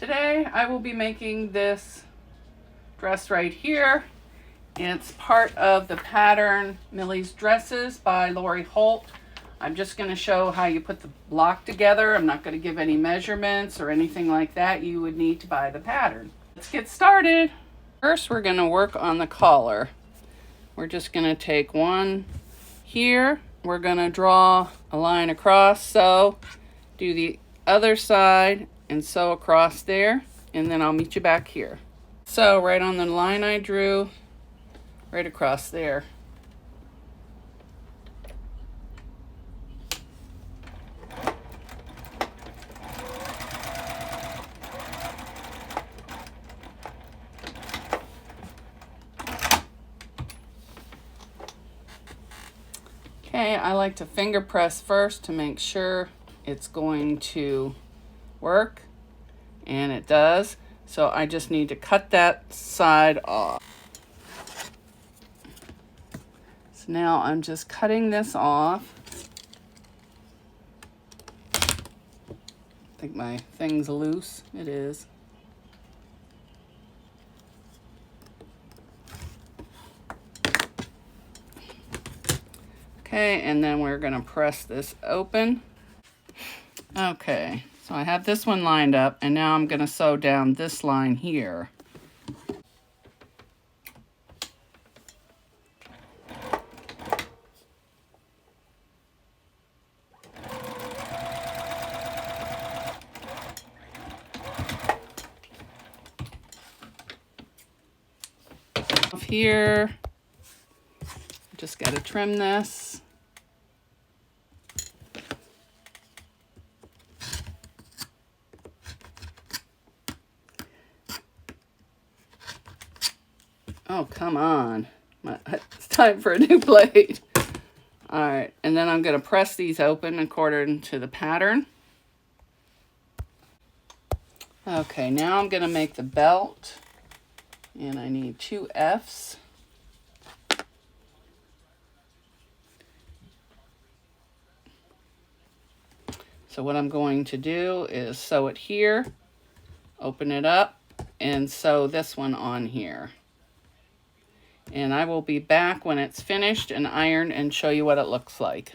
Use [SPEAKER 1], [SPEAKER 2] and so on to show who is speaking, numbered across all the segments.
[SPEAKER 1] Today I will be making this dress right here. It's part of the pattern Millie's Dresses by Lori Holt. I'm just going to show how you put the block together. I'm not going to give any measurements or anything like that. You would need to buy the pattern. Let's get started. First we're going to work on the collar. We're just going to take one here. We're going to draw a line across, sew, do the other side and sew across there, and then I'll meet you back here. So right on the line I drew, right across there. Okay, I like to finger press first to make sure it's going to work, and it does. So I just need to cut that side off. So now I'm just cutting this off. I think my thing's loose. It is. Okay, and then we're going to press this open. Okay, so I have this one lined up, and now I'm going to sew down this line here. Off here, just got to trim this. Oh, come on. It's time for a new blade. All right, and then I'm going to press these open according to the pattern. Okay, now I'm going to make the belt, and I need 2 Fs. So what I'm going to do is sew it here, open it up, and sew this one on here. And I will be back when it's finished and ironed and show you what it looks like.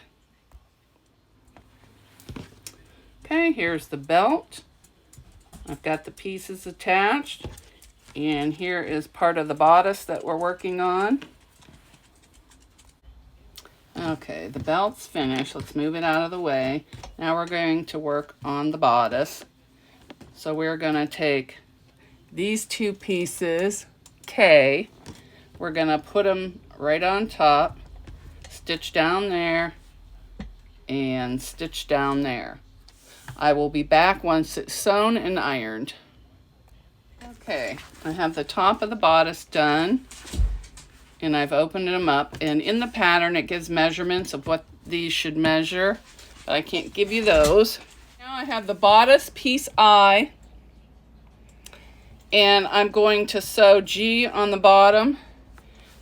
[SPEAKER 1] Okay, here's the belt. I've got the pieces attached. And here is part of the bodice that we're working on. Okay, the belt's finished. Let's move it out of the way. Now we're going to work on the bodice. So we're going to take these 2 pieces, K. We're going to put them right on top, stitch down there, and stitch down there. I will be back once it's sewn and ironed. Okay, I have the top of the bodice done, and I've opened them up. And in the pattern, it gives measurements of what these should measure, but I can't give you those. Now I have the bodice piece I, and I'm going to sew G on the bottom.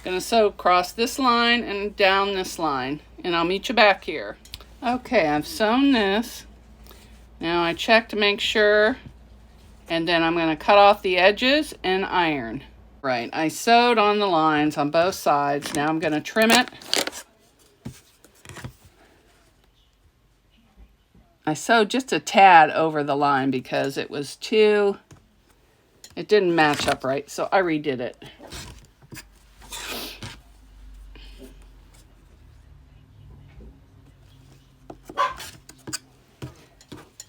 [SPEAKER 1] Going to sew across this line and down this line, and I'll meet you back here. Okay, I've sewn this. Now I check to make sure, and then I'm going to cut off the edges and iron. Right, I sewed on the lines on both sides. Now I'm going to trim it. I sewed just a tad over the line because it didn't match up right, so I redid it.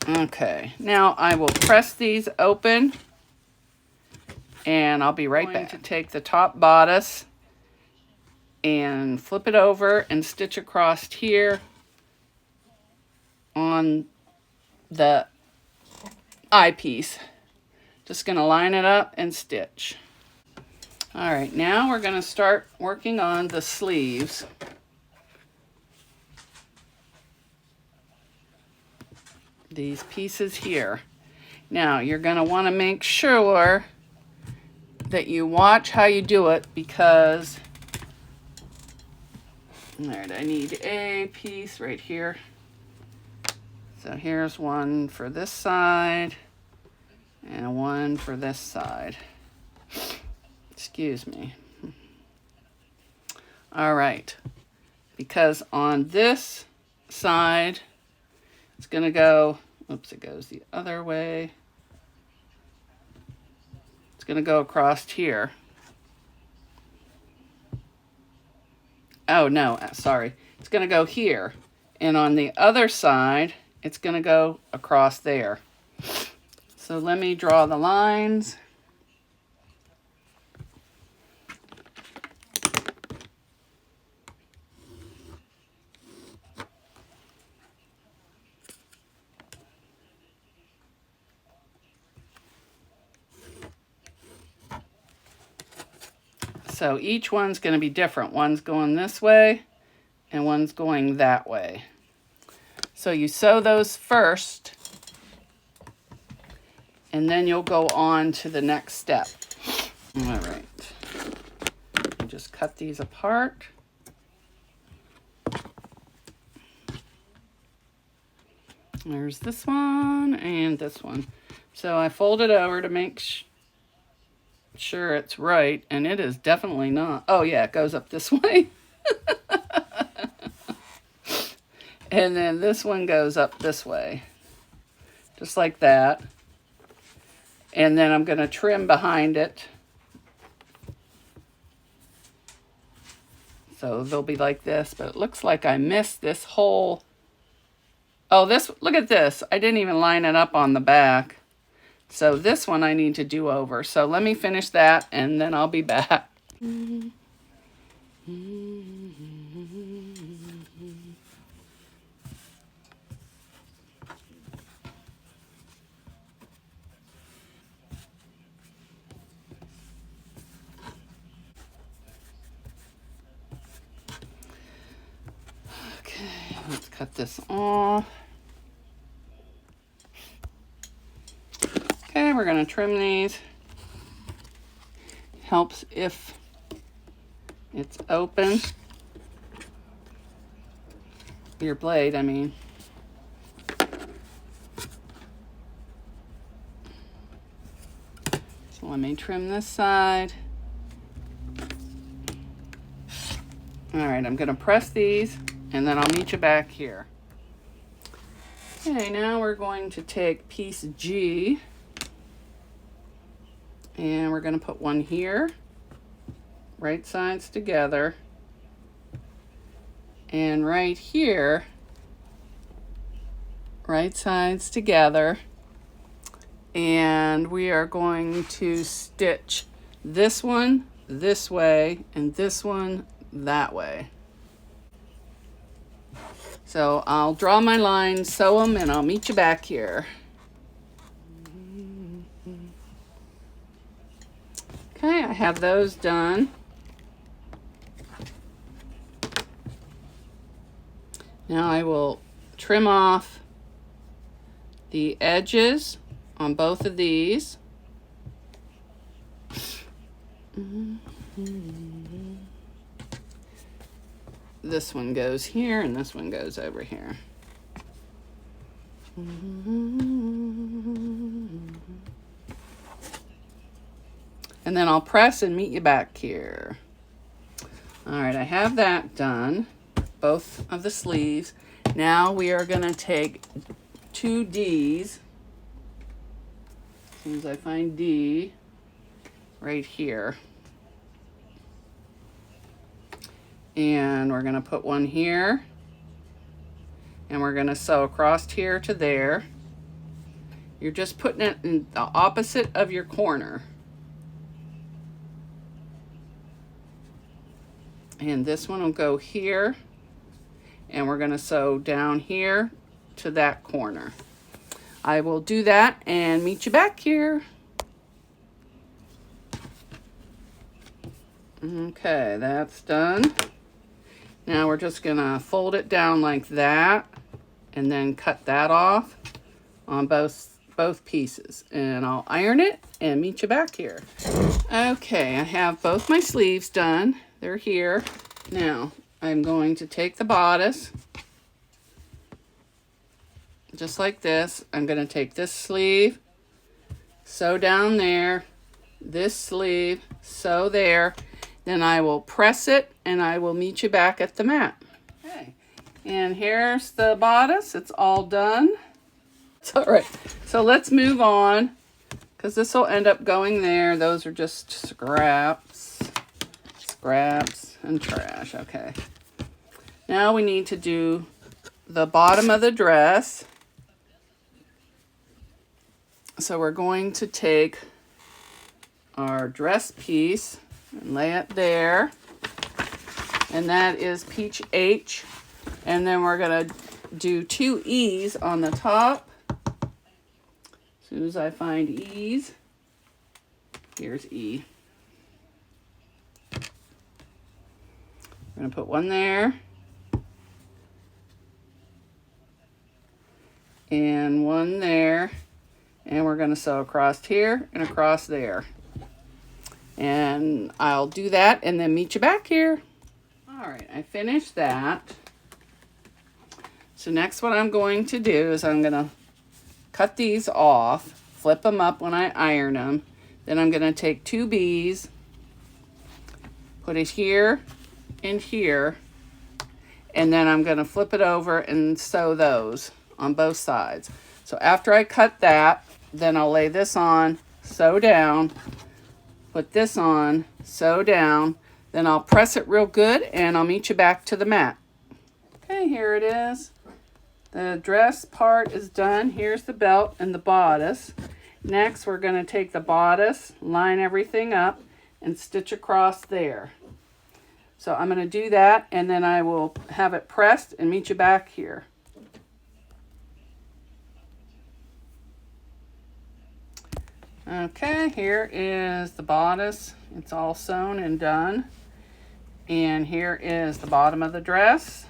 [SPEAKER 1] Okay, now I will press these open, and I'll be right back. I'm going to take the top bodice and flip it over and stitch across here on the eyepiece. Just going to line it up and stitch. All right, now we're going to start working on the sleeves. These pieces here. Now you're going to want to make sure that you watch how you do it, because Alright, I need a piece right here. So here's one for this side, and one for this side. Excuse me. All right, because on this side, it's gonna go, oops, it goes the other way. It's gonna go across here. Oh no, sorry. It's gonna go here. And on the other side, it's gonna go across there. So let me draw the lines. So each one's going to be different. One's going this way and one's going that way. So you sew those first and then you'll go on to the next step. All right. Just cut these apart. There's this one and this one. So I fold it over to make sure it's right, and it is definitely not. Oh yeah, it goes up this way. And then this one goes up this way. Just like that. And then I'm going to trim behind it. So they'll be like this, but it looks like I missed this whole... Oh, this, look at this. I didn't even line it up on the back. So this one I need to do over. So let me finish that and then I'll be back. Okay, let's cut this off. Okay, we're going to trim these. Helps if it's open. Your blade, I mean. So let me trim this side. All right, I'm going to press these and then I'll meet you back here. Okay, now we're going to take piece G. And we're going to put one here, right sides together, and right here, right sides together, and we are going to stitch this one this way and this one that way. So I'll draw my lines, sew them, and I'll meet you back here. Okay, I have those done. Now I will trim off the edges on both of these. This one goes here and this one goes over here. And then I'll press and meet you back here. All right, I have that done, both of the sleeves. Now we are gonna take 2 Ds. As soon as I find D, right here. And we're gonna put one here. And we're gonna sew across here to there. You're just putting it in the opposite of your corner. And this one will go here, and we're going to sew down here to that corner. I will do that and meet you back here. Okay, that's done. Now we're just going to fold it down like that and then cut that off on both pieces. And I'll iron it and meet you back here. Okay, I have both my sleeves done. They're here. Now, I'm going to take the bodice, just like this. I'm going to take this sleeve, sew down there, this sleeve, sew there, then I will press it and I will meet you back at the mat. Okay, and here's the bodice. It's all done. It's all right. So let's move on because this will end up going there. Those are just scraps and trash. Okay. Now we need to do the bottom of the dress. So we're going to take our dress piece and lay it there. And that is Peach H. And then we're going to do 2 E's on the top. As soon as I find E's, here's E. I'm going to put one there. And one there. And we're going to sew across here and across there. And I'll do that and then meet you back here. All right, I finished that. So next what I'm going to do is I'm going to cut these off, flip them up when I iron them. Then I'm going to take 2 B's, put it here and here, and then I'm going to flip it over and sew those on both sides. So after I cut that, then I'll lay this on, sew down, put this on, sew down, then I'll press it real good and I'll meet you back to the mat. Okay, here it is. The dress part is done. Here's the belt and the bodice. Next, we're going to take the bodice, line everything up, and stitch across there. So I'm going to do that, and then I will have it pressed and meet you back here. Okay, here is the bodice. It's all sewn and done. And here is the bottom of the dress.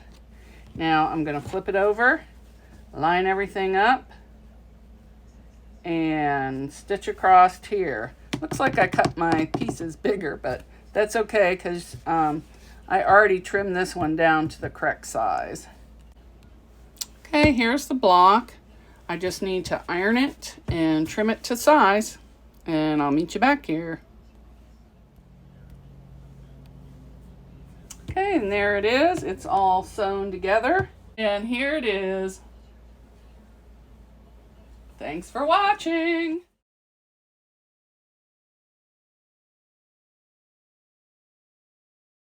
[SPEAKER 1] Now I'm going to flip it over, line everything up, and stitch across here. Looks like I cut my pieces bigger, but that's okay because I already trimmed this one down to the correct size. Okay, here's the block. I just need to iron it and trim it to size, and I'll meet you back here. Okay, and there it is. It's all sewn together. And here it is. Thanks for watching.